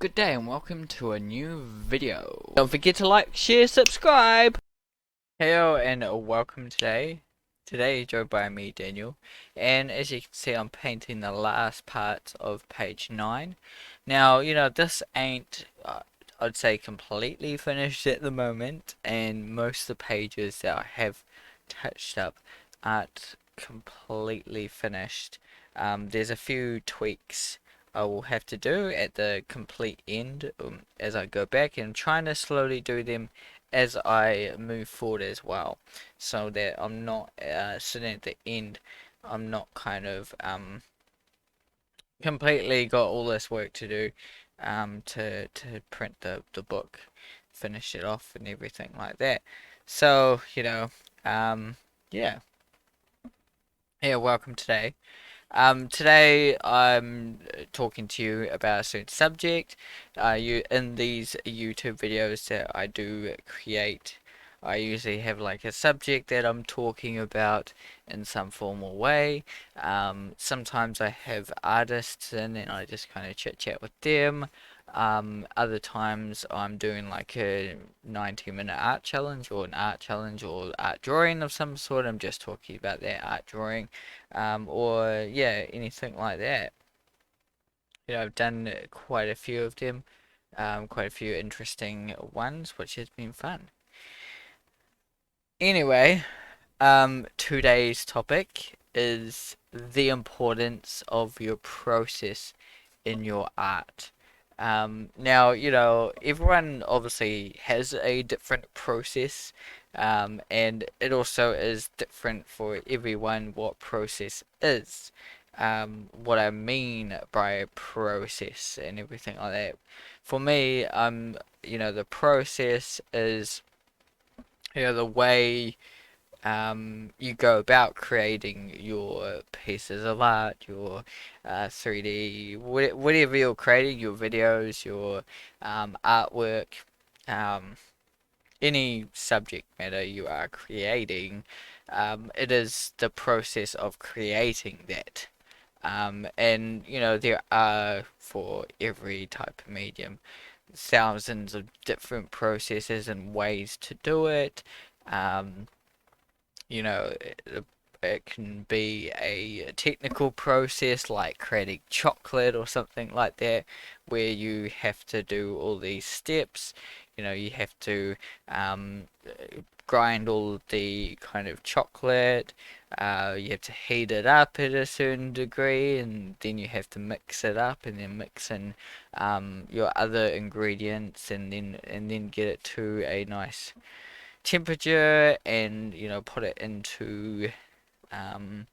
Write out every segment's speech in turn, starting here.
Good day and welcome to a new video. Don't forget to like, share, subscribe. Hello and welcome today. Today joined by me, Daniel. And as you can see, I'm painting the last part of page 9. Now, this ain't, I'd say, completely finished at the moment. And most of the pages that I have touched up aren't completely finished. There's a few tweaks I will have to do at the complete end as I go back, and I'm trying to slowly do them as I move forward as well, so that I'm not sitting at the end. I'm not kind of completely got all this work to do to print the book, finish it off, and everything like that. So um, yeah, yeah. Welcome today. Today I'm talking to you about a certain subject. You in these YouTube videos that I do create, I usually have like a subject that I'm talking about in some formal way. Sometimes I have artists in and I just kind of chit chat with them. Other times I'm doing like a 90-minute art challenge or an art challenge or art drawing of some sort. I'm just talking about that art drawing, or yeah, anything like that. I've done quite a few of them, quite a few interesting ones, which has been fun. Anyway, today's topic is the importance of your process in your art. Now, everyone obviously has a different process, and it also is different for everyone what process is. What I mean by process and everything like that. For me, the process is, the way you go about creating your pieces of art, your 3D, whatever you're creating, your videos, your artwork, um, any subject matter you are creating, it is the process of creating that. And there are, for every type of medium, thousands of different processes and ways to do it. Um, it can be a technical process like creating chocolate or something like that, where you have to do all these steps. You have to grind all the kind of chocolate. You have to heat it up at a certain degree, and then you have to mix it up, and then mix in your other ingredients, and then get it to a nice temperature, and put it into um,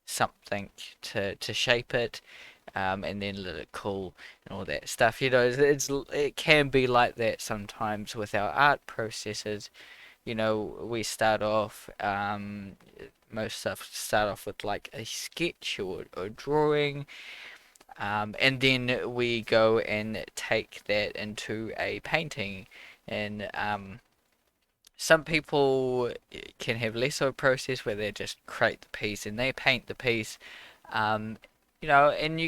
something to shape it, and then let it cool and all that stuff. It can be like that sometimes with our art processes. We start off, most stuff start off with like a sketch or a drawing, and then we go and take that into a painting, and some people can have less of a process where they just create the piece and they paint the piece. Um, and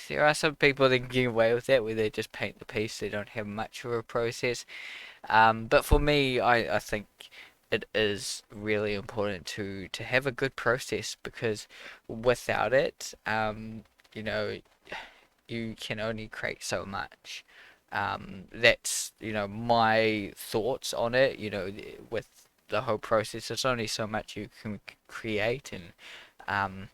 there are some people that can get away with that where they just paint the piece, they don't have much of a process. But for me, I think it is really important to have a good process, because without it, you know, you can only create so much. That's my thoughts on it. With the whole process, there's only so much you can create, and um,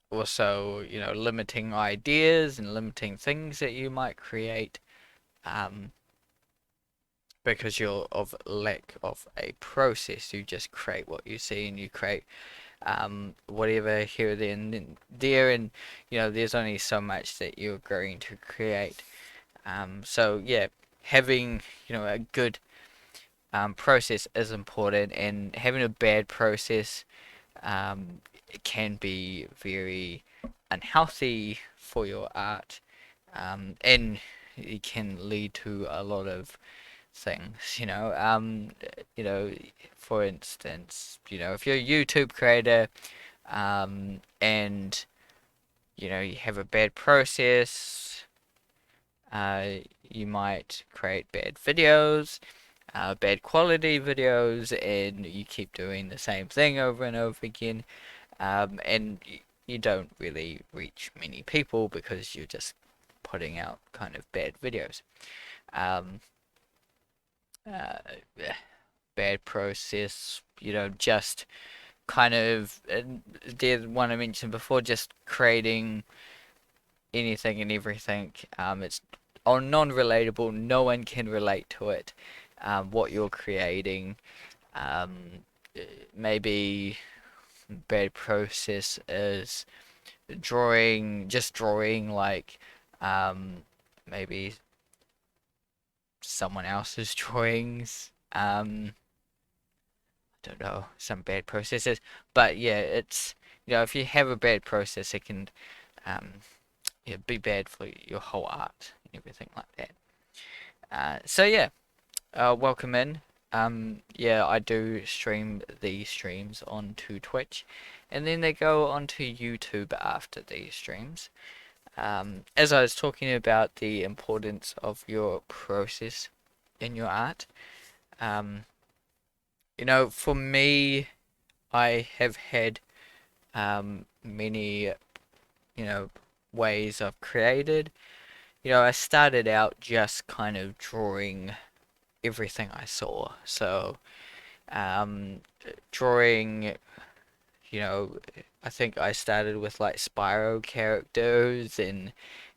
also limiting ideas and limiting things that you might create, um, because you're of lack of a process. You just create what you see, and you create whatever here, there, and there, and there's only so much that you're going to create. So yeah, having a good process is important, and having a bad process it can be very unhealthy for your art, and it can lead to a lot of things. You know, for instance, if you're a YouTube creator, and you have a bad process, You might create bad videos, bad quality videos, and you keep doing the same thing over and over again, and you don't really reach many people because you're just putting out kind of bad videos. Um, uh, Bad process, just kind of the one I mentioned before, just creating anything and everything. It's all non-relatable. No one can relate to it. What you're creating, um, uh, maybe bad process is just drawing like um, maybe someone else's drawings. Don't know, some bad processes, but yeah, it's if you have a bad process, it can um, yeah, be bad for your whole art and everything like that. So yeah, welcome in. Yeah, I do stream these streams onto Twitch, and then they go onto YouTube after these streams. As I was talking about the importance of your process in your art, um, for me, I have had many, ways I've created. I started out just kind of drawing everything I saw. So, um, drawing, you know, I think I started with like Spyro characters and,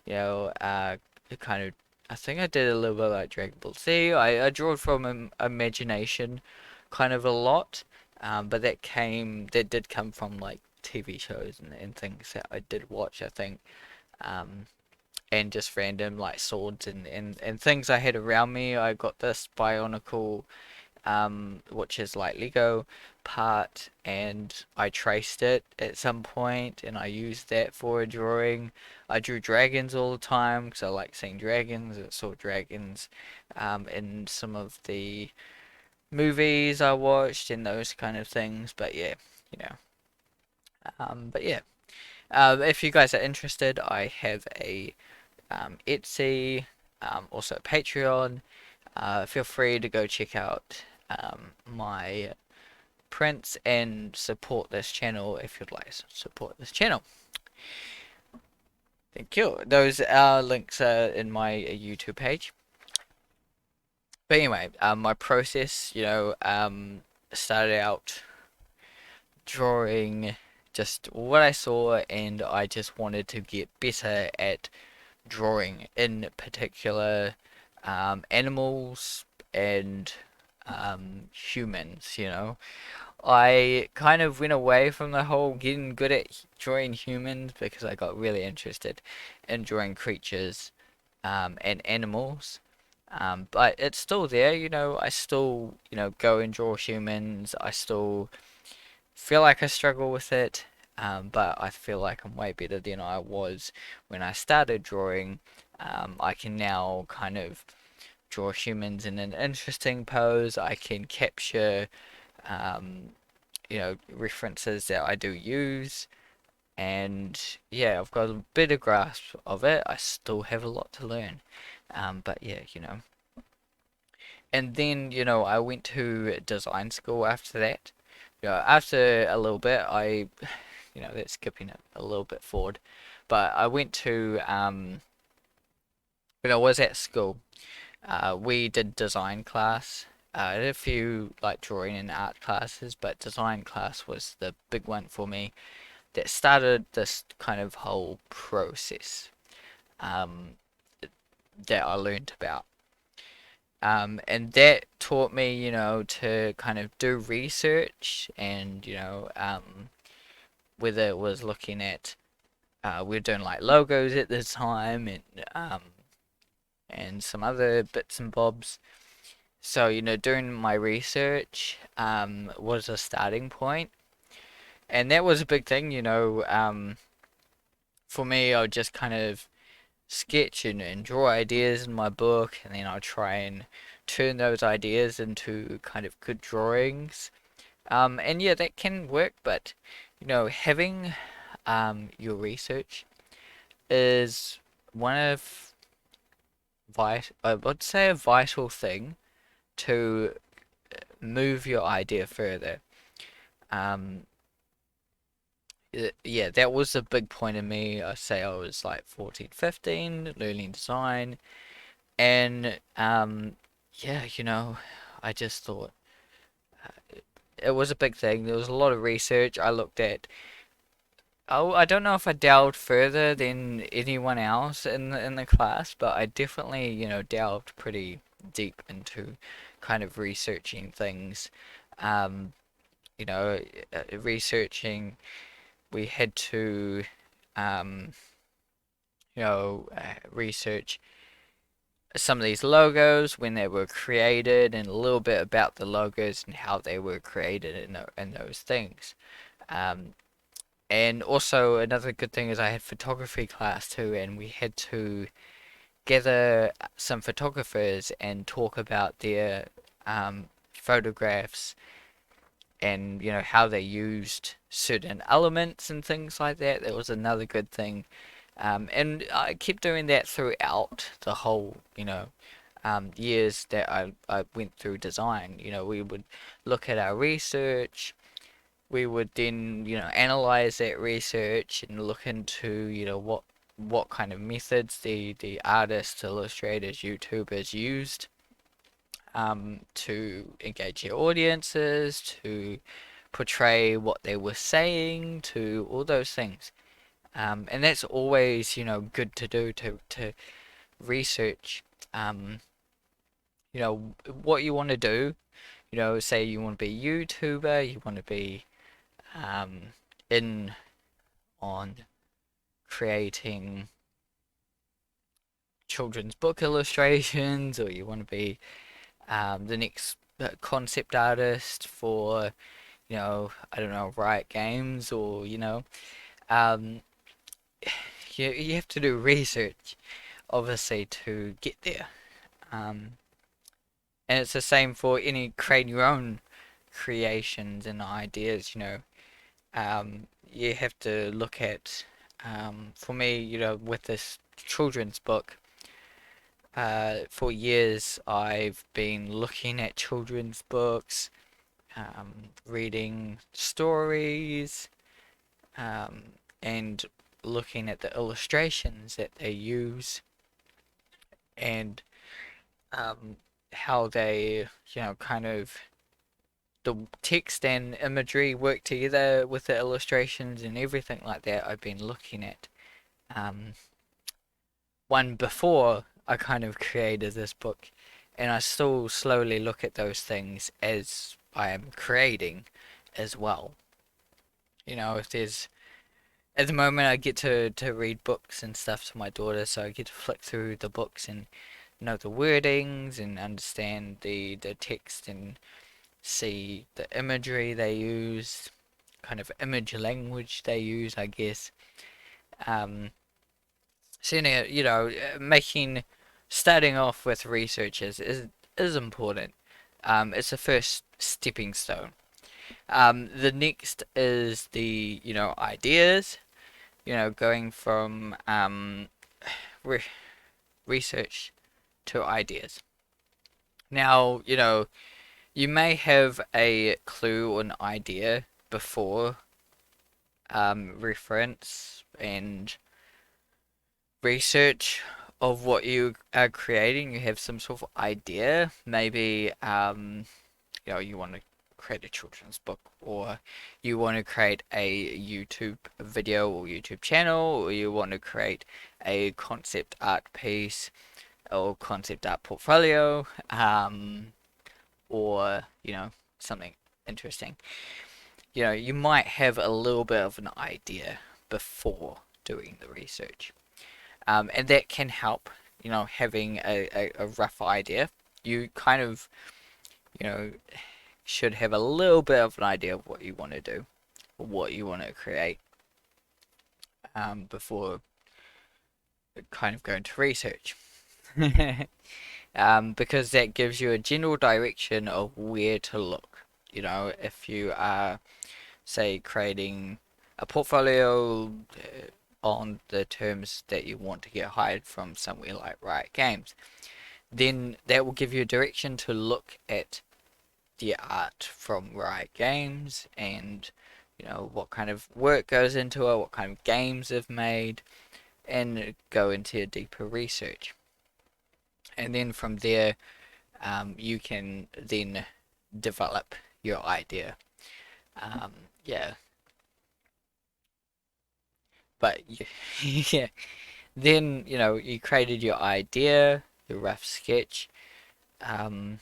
you know, uh, kind of, I think I did a little bit like Dragon Ball Z. I drew from imagination kind of a lot, but that did come from like TV shows and things that I did watch, I think. Um, and just random like swords and things I had around me. I got this Bionicle, which is like Lego part, and I traced it at some point, and I used that for a drawing. I drew dragons all the time because I like seeing dragons. I saw dragons in some of the movies I watched and those kind of things. But yeah, you know. But yeah, if you guys are interested, I have a Etsy, also Patreon. Feel free to go check out my prints and support this channel if you'd like to support this channel. Thank you. Those links are in my YouTube page. But anyway, my process, started out drawing just what I saw, and I just wanted to get better at drawing, in particular, animals and humans, I kind of went away from the whole getting good at drawing humans because I got really interested in drawing creatures and animals. But it's still there, I still, go and draw humans. I still feel like I struggle with it, but I feel like I'm way better than I was when I started drawing. I can now kind of draw humans in an interesting pose. I can capture, um, references that I do use. And yeah, I've got a bit of grasp of it. I still have a lot to learn. But yeah, And then, I went to design school after that. After a little bit, that's skipping it a little bit forward. But I went to, when I was at school, we did design class. I did a few like drawing and art classes, but design class was the big one for me that started this kind of whole process um, that I learned about. And that taught me, to kind of do research and, whether it was looking at, we were doing like logos at the time and some other bits and bobs. So, doing my research was a starting point. And that was a big thing, for me, I would just kind of sketch and draw ideas in my book, and then I'll try and turn those ideas into kind of good drawings. And yeah, that can work, but having your research is one of I would say a vital thing to move your idea further. Um, yeah, that was a big point in me. I say I was like 14, 15, learning design, and yeah, I just thought it was a big thing. There was a lot of research. I looked at. Oh, I don't know if I delved further than anyone else in the class, but I definitely, delved pretty deep into kind of researching things. Um, you know, researching. We had to, um, research some of these logos when they were created and a little bit about the logos and how they were created and those things. Um, And also another good thing is I had photography class too, and we had to gather some photographers and talk about their photographs and how they used certain elements and things like that. That was another good thing. And I kept doing that throughout the whole, years that I went through design. We would look at our research, we would then, analyze that research and look into, what kind of methods the artists, illustrators, YouTubers used to engage their audiences, to portray what they were saying, to all those things. And that's always, good to do to research, um, what you want to do. Say you want to be a YouTuber, you want to be um, in on creating children's book illustrations, or you want to be the next concept artist for, I don't know, Riot Games, or, um, you have to do research, obviously, to get there. Um, and it's the same for any creating your own creations and ideas, you have to look at, for me, with this children's book, for years I've been looking at children's books, reading stories, um, and looking at the illustrations that they use and how they, kind of the text and imagery work together with the illustrations and everything like that. I've been looking at um, one before I kind of created this book, and I still slowly look at those things as I am creating as well. If there's at the moment I get to read books and stuff to my daughter, so I get to flick through the books and know the wordings and understand the text and see the imagery they use, kind of image language they use, I guess. Um, so making starting off with research is important. It's the first stepping stone. The next is the ideas. Going from re research to ideas. Now, you may have a clue or an idea before reference and research of what you are creating. You have some sort of idea. Maybe you want to create a children's book, or you want to create a YouTube video or YouTube channel, or you want to create a concept art piece or concept art portfolio, or something interesting. You might have a little bit of an idea before doing the research. And that can help, having a rough idea. You kind of, you know, should have a little bit of an idea of what you want to do, or what you want to create, before kind of going to research. Because that gives you a general direction of where to look. If you are, say, creating a portfolio on the terms that you want to get hired from somewhere like Riot Games. then that will give you a direction to look at the art from Riot Games, and what kind of work goes into it, what kind of games they've made, and go into a deeper research. And then from there, you can then develop your idea. Um, yeah, but yeah, then you created your idea, the rough sketch, um,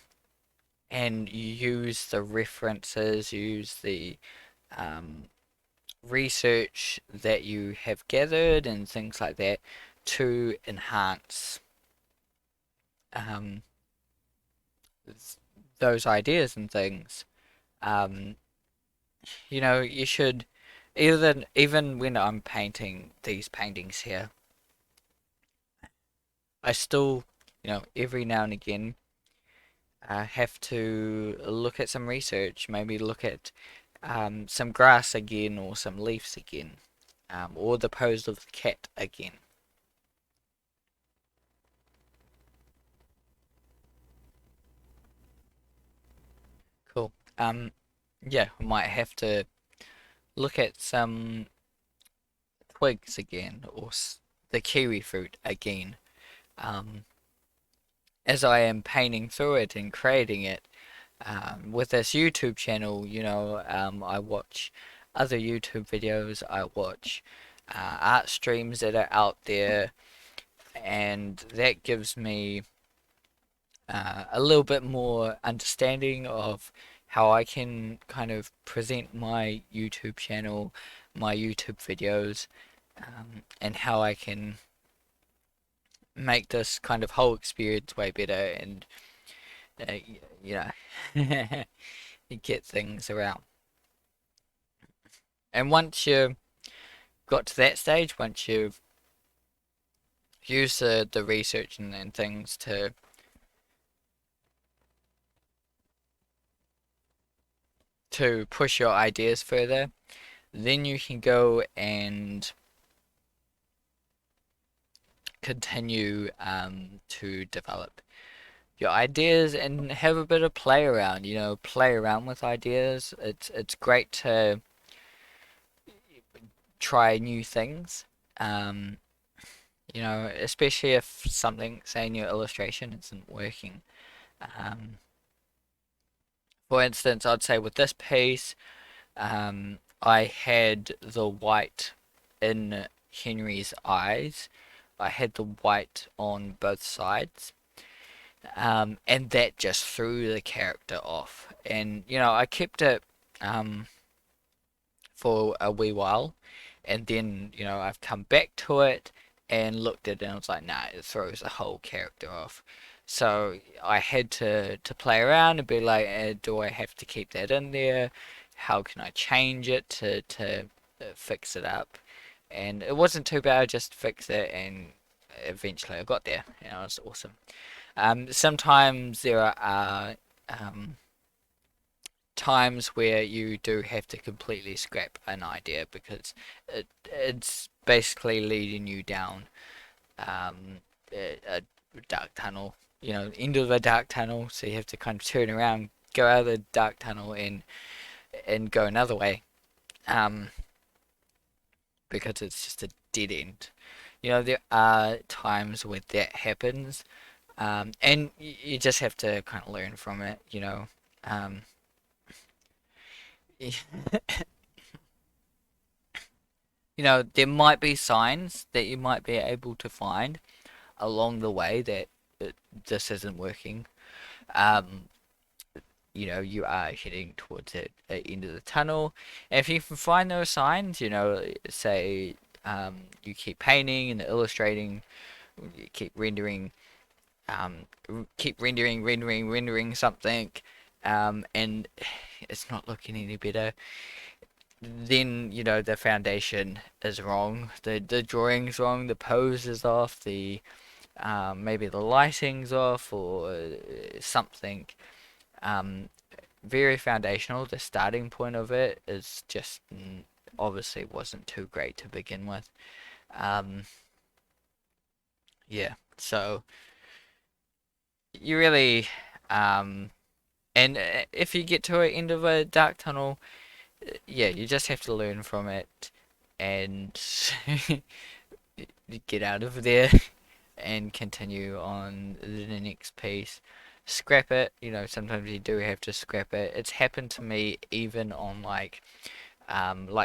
and you use the references, use the um, research that you have gathered and things like that to enhance um, those ideas and things. Um, you should even when I'm painting these paintings here, I still, every now and again, have to look at some research, maybe look at some grass again or some leaves again, or the pose of the cat again. Cool. Yeah, I might have to look at some twigs again or the kiwi fruit again. Um, as I am painting through it and creating it, with this YouTube channel, I watch other YouTube videos, I watch art streams that are out there, and that gives me a little bit more understanding of how I can kind of present my YouTube channel, my YouTube videos, and how I can make this kind of whole experience way better and, uh, you know, get things around. And once you got to that stage, once you've used the research and things to push your ideas further, then you can go and continue to develop your ideas and have a bit of play around. Play around with ideas. It's great to try new things. Um, especially if something, say in your illustration, isn't working. Um, for instance, I'd say with this piece, I had the white in Henry's eyes. I had the white on both sides. And that just threw the character off. And I kept it um, for a wee while, and then I've come back to it and looked at it, and I was like, nah, it throws the whole character off. So I had to play around and be like, do I have to keep that in there? How can I change it to fix it up? And it wasn't too bad. I just fixed it, and eventually I got there, and it was awesome. Sometimes there are times where you do have to completely scrap an idea because it's basically leading you down a dark tunnel, into the dark tunnel. So you have to kind of turn around, go out of the dark tunnel, and go another way, um, because it's just a dead end. There are times where that happens, and you just have to kind of learn from it. Um, there might be signs that you might be able to find along the way that this isn't working. Um, you are heading towards the end of the tunnel. And if you can find those signs, say you keep painting and illustrating, you um, keep rendering something, and it's not looking any better, then the foundation is wrong, the drawing's wrong, the pose is off, the maybe the lighting's off or something. Um, Very foundational. The starting point of it is just obviously wasn't too great to begin with. Um, yeah, so you really um and if you get to an end of a dark tunnel, yeah, you just have to learn from it and get out of there and continue on the next piece. Scrap it, sometimes you do have to scrap it. It's happened to me even on like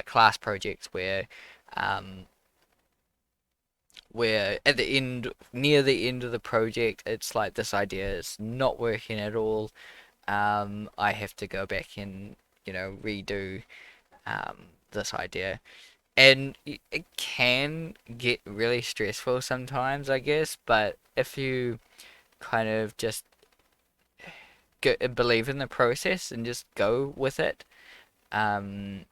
class projects um where at the end, near the end of the project, it's like this idea is not working at all. I have to go back and redo this idea, and it can get really stressful sometimes, I guess. But if you kind of just believe in the process and just go with it, um,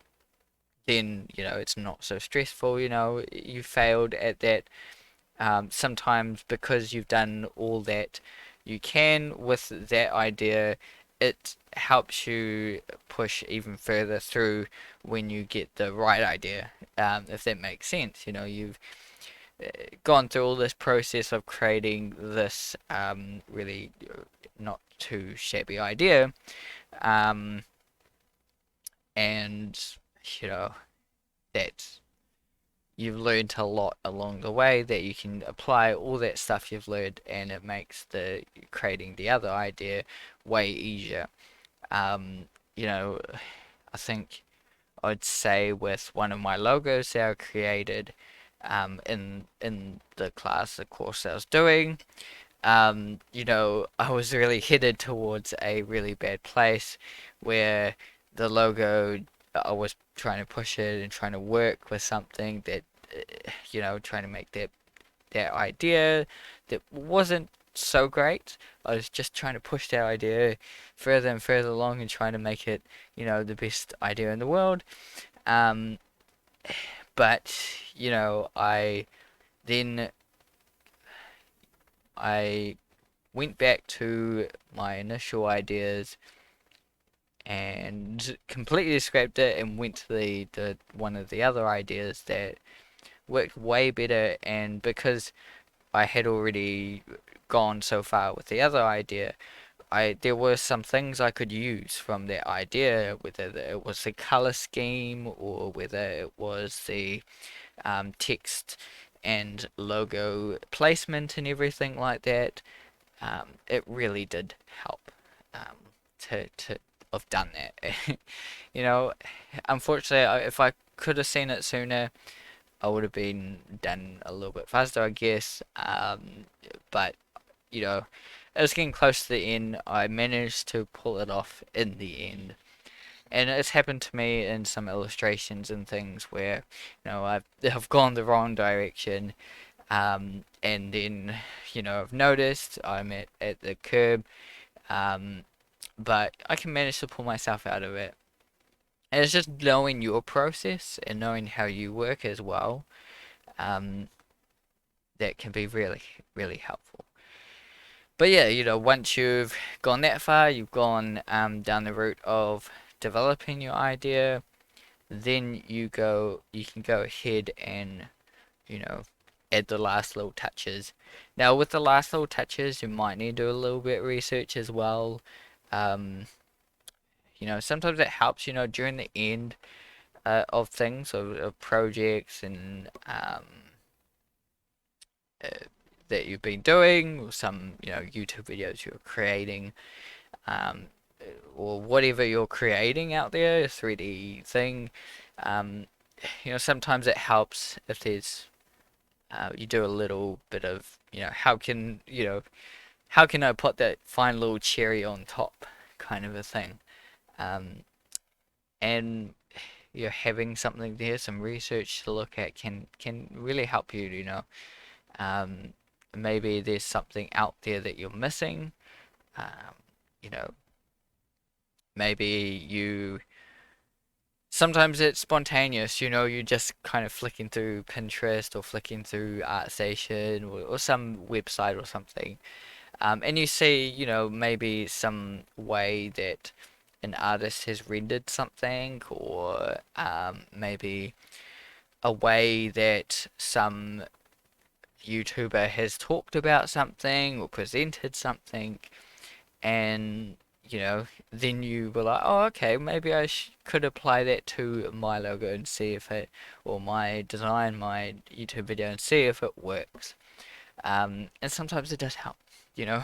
then it's not so stressful. You failed at that. Sometimes because you've done all that you can with that idea, it helps you push even further through when you get the right idea. If that makes sense, you've gone through all this process of creating this really not too shabby idea, um, and you know that you've learned a lot along the way that you can apply all that stuff you've learned, and it makes the creating the other idea way easier. Um, you know, I think I'd say with one of my logos that I created in the class, the course I was doing, I was really headed towards a really bad place where the logo, I was trying to push it and trying to work with something that, trying to make that idea that wasn't so great. I was just trying to push that idea further and further along and trying to make it, the best idea in the world. Um, but, then I went back to my initial ideas and completely scrapped it and went to the one of the other ideas that worked way better. And because I had already gone so far with the other idea, I there were some things I could use from that idea, whether it was the color scheme or whether it was the text and logo placement and everything like that. It really did help to have done that. you know, Unfortunately, if I could have seen it sooner, I would have been done a little bit faster, I guess. But you know, it was getting close to the end. I managed to pull it off in the end. And it's happened to me in some illustrations and things where, I've gone the wrong direction, and then, I've noticed I'm at the curb, um, but I can manage to pull myself out of it. And it's just knowing your process and knowing how you work as well, um, that can be really, really helpful. But yeah, once you've gone that far, you've gone down the route of developing your idea, then you can go ahead and, you know, add the last little touches. Now, with the last little touches, you might need to do a little bit of research as well. Um, Sometimes it helps, during the end of things, of projects and uh, that you've been doing, or some, YouTube videos you're creating, um, or whatever you're creating out there, a 3D thing. Um, Sometimes it helps if there's you do a little bit of, how can I put that fine little cherry on top, kind of a thing. Um, and having something there, some research to look at can really help you. Um, Maybe there's something out there that you're missing. Um, you know, Maybe you sometimes it's spontaneous, you're just kind of flicking through Pinterest or flicking through ArtStation or some website or something. And you see, maybe some way that an artist has rendered something, or maybe a way that some YouTuber has talked about something or presented something, and then you were like, oh, okay, maybe I could apply that to my logo and see if it, or my design, my YouTube video, and see if it works. And sometimes it does help, you know,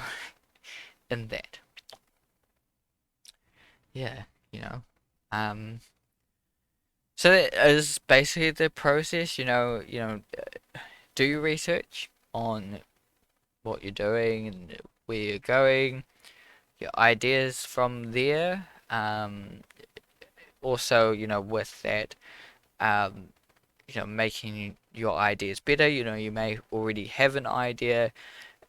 in that. Yeah, you know. Um, so that is basically the process, do your research on what you're doing and where you're going, your ideas from there. Also, with that, um, making your ideas better. You may already have an idea,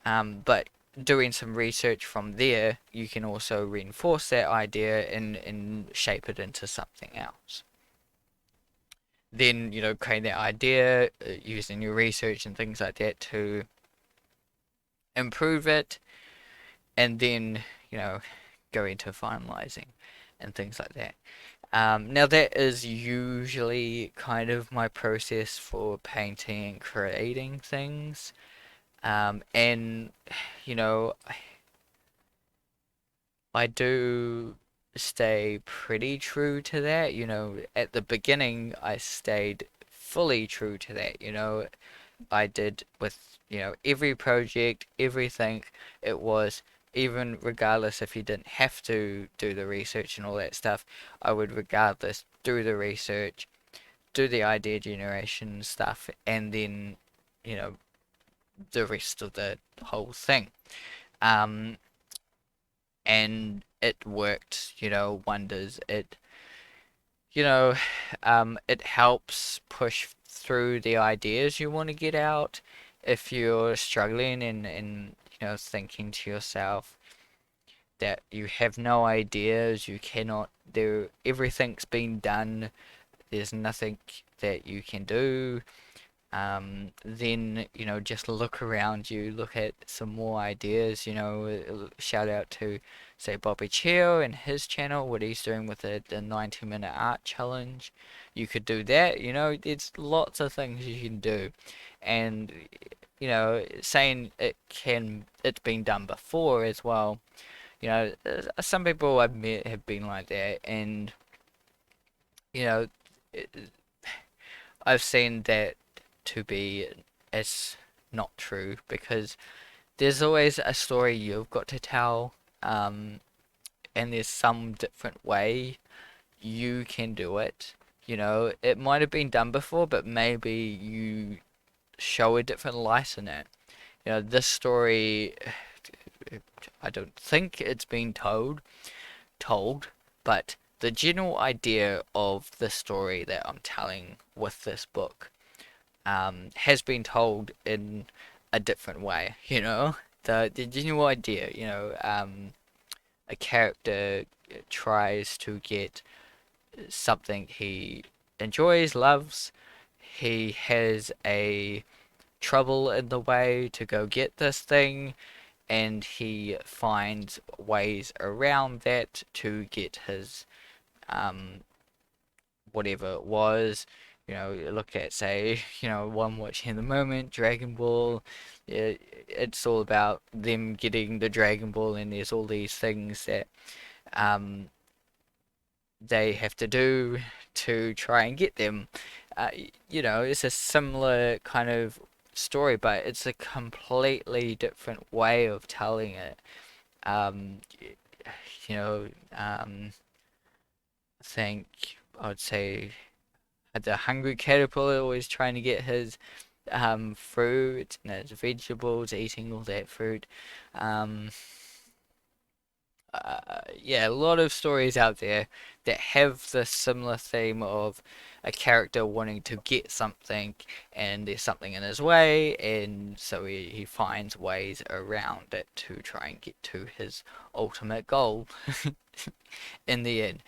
but doing some research from there, you can also reinforce that idea and shape it into something else. Then, create that idea using your research and things like that to improve it, and then, you know, go into finalizing and things like that. Now that is usually kind of my process for painting and creating things. And you know, I do stay pretty true to that. At the beginning, I stayed fully true to that. I did with, every project, everything. It was, even regardless if you didn't have to do the research and all that stuff, I would regardless do the research, do the idea generation stuff, and then, you know, the rest of the whole thing. Um, and it worked, wonders. You know, it helps push through the ideas you want to get out. If you're struggling and thinking to yourself that you have no ideas, you cannot do, everything's been done, there's nothing that you can do, then just look around you, look at some more ideas. Shout out to, say, Bobby Chill and his channel, what he's doing with the 90-minute art challenge. You could do that. There's lots of things you can do, and saying it's been done before as well. Some people I've met have been like that, and you know. I've seen that to be as not true, because there's always a story you've got to tell, and there's some different way you can do it. It might have been done before, but maybe you show a different light in it. This story, I don't think it's been told, but the general idea of the story that I'm telling with this book has been told in a different way. The general idea. A character tries to get something he enjoys, loves. He has a trouble in the way to go get this thing, and he finds ways around that to get his um, whatever it was. Look at, say, one watching at the moment, Dragon Ball. It's all about them getting the Dragon Ball, and there's all these things that um, they have to do to try and get them. It's a similar kind of story, but it's a completely different way of telling it. Um, you know, um, I think I would say the hungry caterpillar always trying to get his fruit and his vegetables, eating all that fruit. Um, yeah, a lot of stories out there that have the similar theme of a character wanting to get something, and there's something in his way, and so he finds ways around it to try and get to his ultimate goal in the end.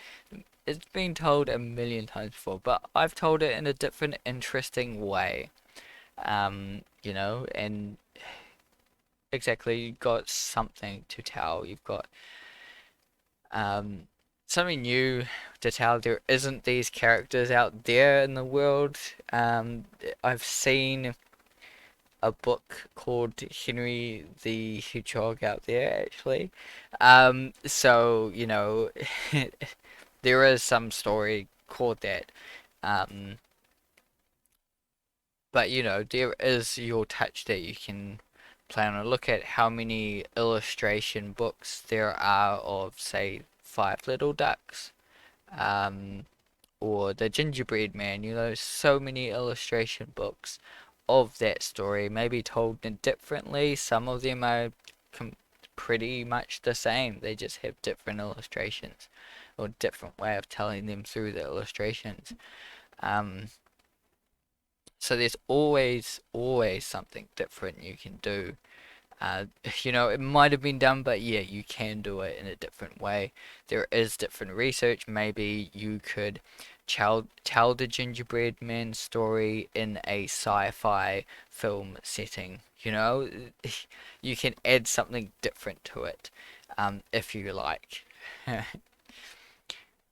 It's been told a million times before, but I've told it in a different, interesting way. And exactly, you've got something to tell. You've got um, something new to tell. There isn't these characters out there in the world. I've seen a book called Henry the Hedgehog out there actually. So you know, there is some story called that. Um, but you know, there is your touch that you can plan on. Look at how many illustration books there are of, say, Five Little Ducks, um, or The Gingerbread Man. You know, so many illustration books of that story, maybe told differently. Some of them are com pretty much the same. They just have different illustrations or different way of telling them through the illustrations. Um, so there's always something different you can do. Uh, you know, it might have been done, but yeah, you can do it in a different way. There is different research. Maybe you could tell the Gingerbread Man story in a sci-fi film setting. You know, you can add something different to it, if you like.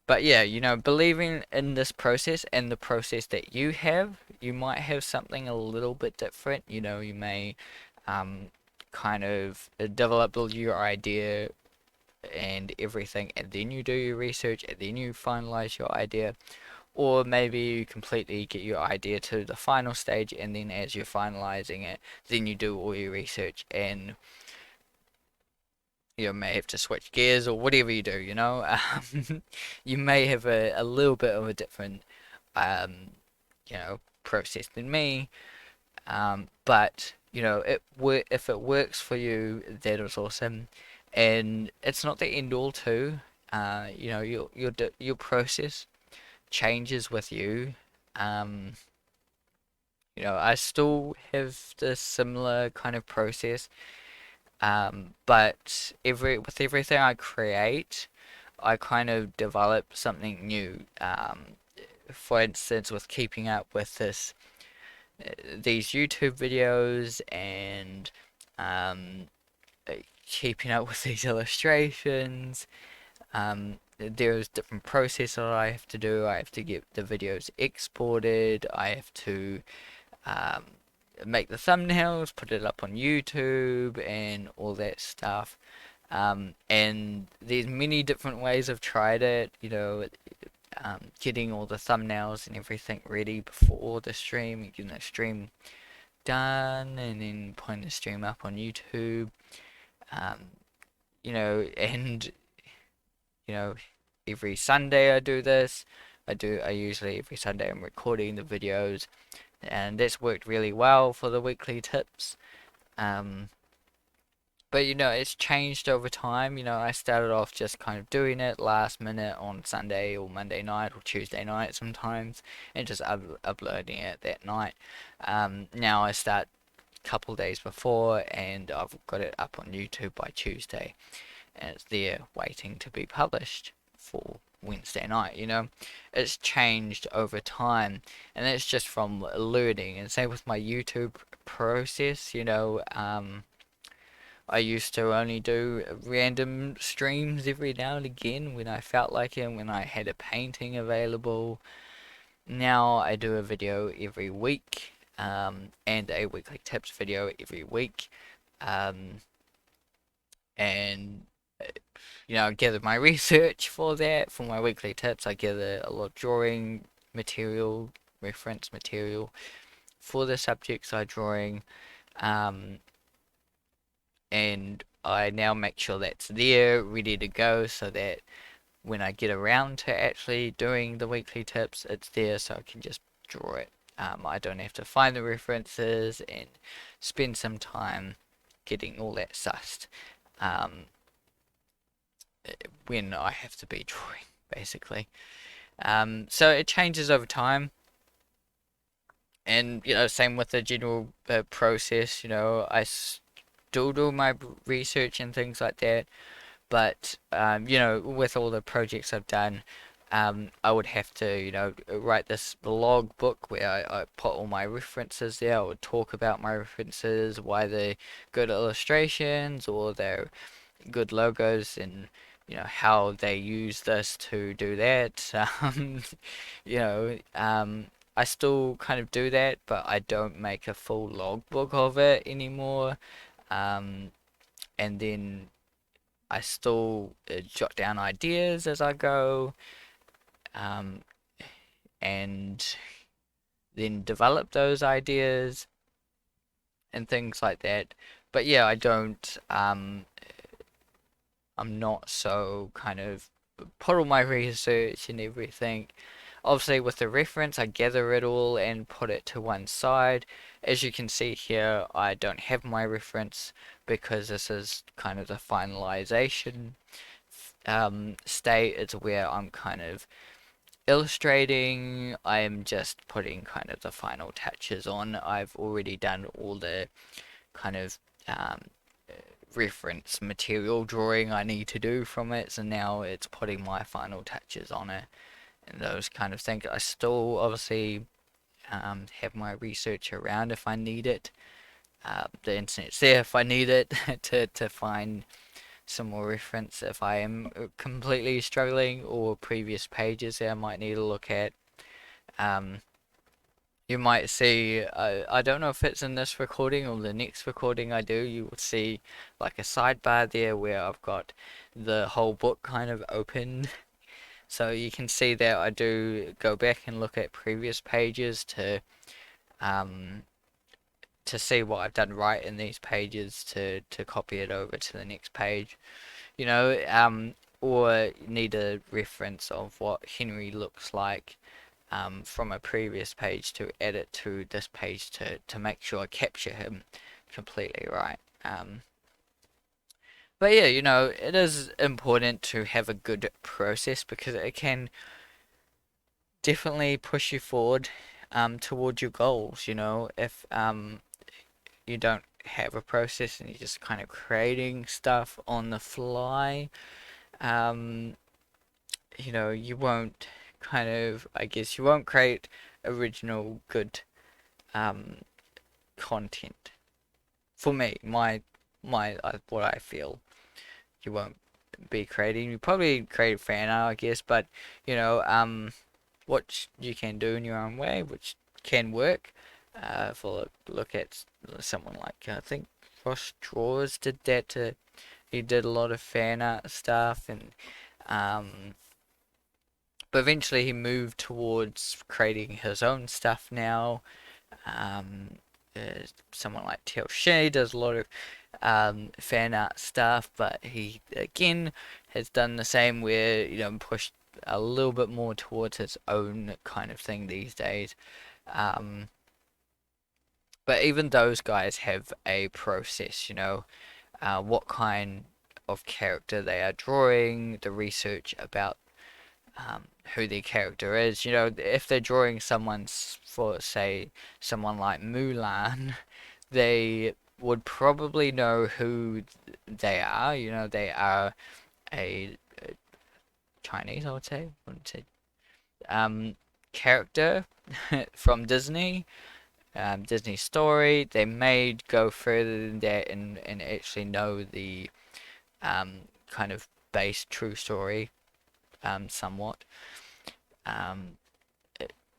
But yeah, you know, believing in this process and the process that you have, you might have something a little bit different. You know, you may um, kind of develop your idea and everything, and then you do your research, and then you finalize your idea. Or maybe you completely get your idea to the final stage, and then as you're finalizing it, then you do all your research and you may have to switch gears or whatever you do, you know. You may have a little bit of a different, you know, process than me, but you know, if it works for you, that is awesome, and it's not the end all too. You know, your process changes with you. Um, you know, I still have this similar kind of process, but with everything I create, I kind of develop something new. For instance, with keeping up with these YouTube videos and um, uh, keeping up with these illustrations, there's different processes that I have to do. I have to get the videos exported. I have to um, make the thumbnails, put it up on YouTube, and all that stuff. And there's many different ways I've tried it. You know, getting all the thumbnails and everything ready before the stream, getting the stream done, and then putting the stream up on YouTube. Um, you know, and you know, every Sunday I do this. I usually every Sunday I'm recording the videos, and that's worked really well for the weekly tips. Um, But you know, it's changed over time. You know, I started off just kind of doing it last minute on Sunday or Monday night or Tuesday night sometimes, and just uploading it that night. Now I start a couple days before, and I've got it up on YouTube by Tuesday, and it's there waiting to be published for Wednesday night. You know, it's changed over time, and that's just from learning. And same with my YouTube process. You know, I used to only do random streams every now and again when I felt like it, when I had a painting available. Now I do a video every week, and a weekly tips video every week. Um, and you know, I gather my research for that. For my weekly tips, I gather a lot of drawing material, reference material for the subjects I'm drawing. Um, and I now make sure that's there, ready to go, so that when I get around to actually doing the weekly tips, it's there so I can just draw it. I don't have to find the references and spend some time getting all that sussed um, when I have to be drawing, basically. So it changes over time, and you know, same with the general process. You know, I still do my research and things like that. But you know, with all the projects I've done, I would have to, you know, write this blog book where I put all my references there. I would talk about my references, why they're good illustrations or they're good logos, and you know how they use this to do that. You know, I still kind of do that, but I don't make a full logbook of it anymore. Um, and then I still jot down ideas as I go, um, and then develop those ideas and things like that. But yeah, I don't. I'm not so kind of put all my research and everything. Obviously, with the reference, I gather it all and put it to one side. As you can see here, I don't have my reference because this is kind of the finalization state. It's where I'm kind of illustrating. I am just putting kind of the final touches on. I've already done all the kind of um, reference material drawing I need to do from it, so now it's putting my final touches on it and those kind of things. I still obviously have my research around if I need it. The internet's there if I need it to find some more reference if I am completely struggling, or previous pages that I might need to look at. Um, you might see, I don't know if it's in this recording or the next recording I do, you will see like a sidebar there where I've got the whole book kind of open. So you can see that I do go back and look at previous pages um, to see what I've done right in these pages to copy it over to the next page. You know, or need a reference of what Henry looks like from a previous page to add it to this page to make sure I capture him completely right. But yeah, you know, it is important to have a good process because it can definitely push you forward towards your goals. You know, if you don't have a process and you're just kind of creating stuff on the fly, um, you know, you won't kind of, I guess, you won't create original good um, content. For me, what I feel, you won't be creating. You probably create fan art, I guess, but you know, what you can do in your own way, which can work. For look at someone like I think Ross Drawers did that. He did a lot of fan art stuff, and um, but eventually he moved towards creating his own stuff now. Um, Someone like Teal Shea does a lot of fan art stuff, but he again has done the same where you know pushed a little bit more towards his own kind of thing these days. Um, but even those guys have a process, you know, what kind of character they are drawing, the research about who their character is. You know, if they're drawing someone for, say, someone like Mulan, they would probably know who they are. You know, they are a Chinese, I would say, wouldn't say, um, character from Disney, Disney story. They may go further than that and actually know the kind of base true story somewhat. Um,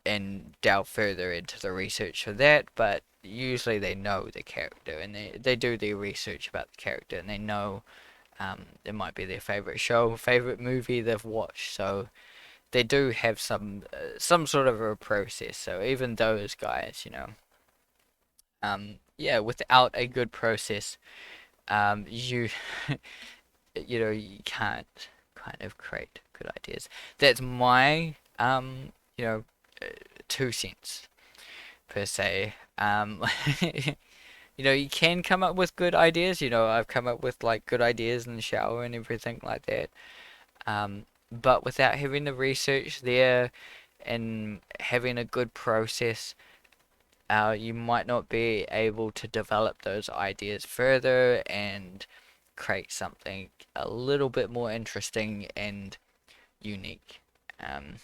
and delve further into the research for that, but usually they know the character and they do their research about the character and they know it might be their favorite show, favorite movie they've watched, so they do have some sort of a process. So even those guys, you know, yeah, without a good process, you you know you can't kind of create good ideas. That's my you know 2 cents per se. You know, you can come up with good ideas. You know, I've come up with like good ideas in the shower and everything like that. But without having the research there and having a good process, you might not be able to develop those ideas further and create something a little bit more interesting and unique. Um,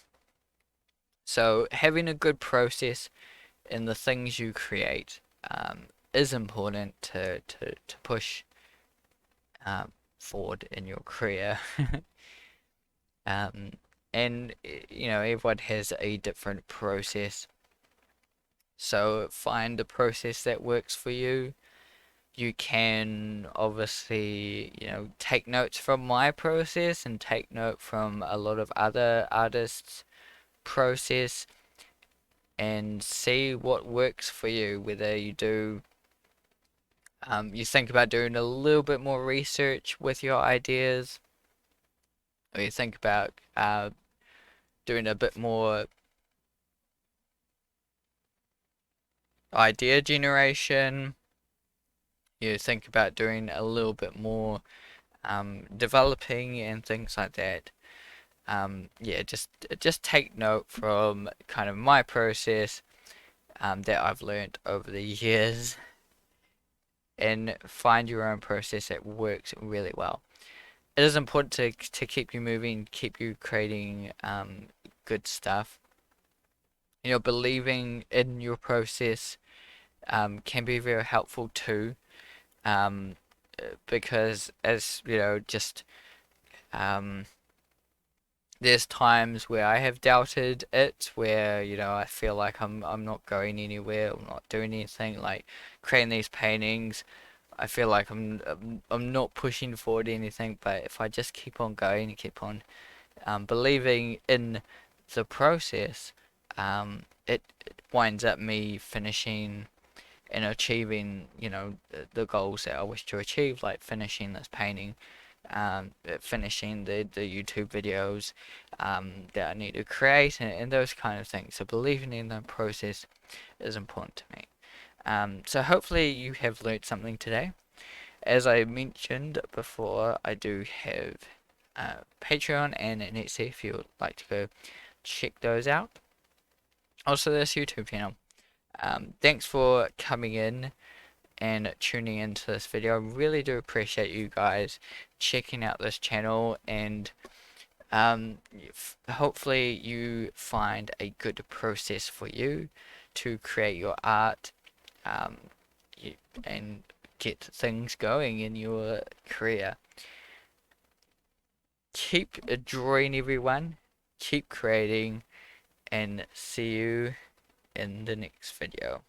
so having a good process in the things you create is important to push forward in your career. um, and you know everyone has a different process. So find a process that works for you. You can obviously, take notes from my process and take note from a lot of other artists' process and see what works for you. Whether you think about doing a little bit more research with your ideas, or you think about doing a bit more idea generation, you think about doing a little bit more developing and things like that. Yeah, just take note from kind of my process that I've learned over the years, and find your own process that works really well. It is important to keep you moving, keep you creating good stuff. Believing in your process can be very helpful too, um, because as just um, there's times where I have doubted it, where I feel like I'm not going anywhere, I'm not doing anything, like creating these paintings. I feel like I'm not pushing forward anything, but if I just keep on going and keep on believing in the process, it winds up me finishing and achieving, the goals that I wish to achieve, like finishing this painting, finishing the YouTube videos that I need to create, and those kind of things. So believing in the process is important to me. So hopefully you have learned something today. As I mentioned before, I do have Patreon and an Etsy if you would like to go check those out. Also, this YouTube channel. Thanks for coming in and tuning into this video. I really do appreciate you guys checking out this channel, and hopefully you find a good process for you to create your art, um, and get things going in your career. Keep drawing, everyone. Keep creating, and see you in the next video.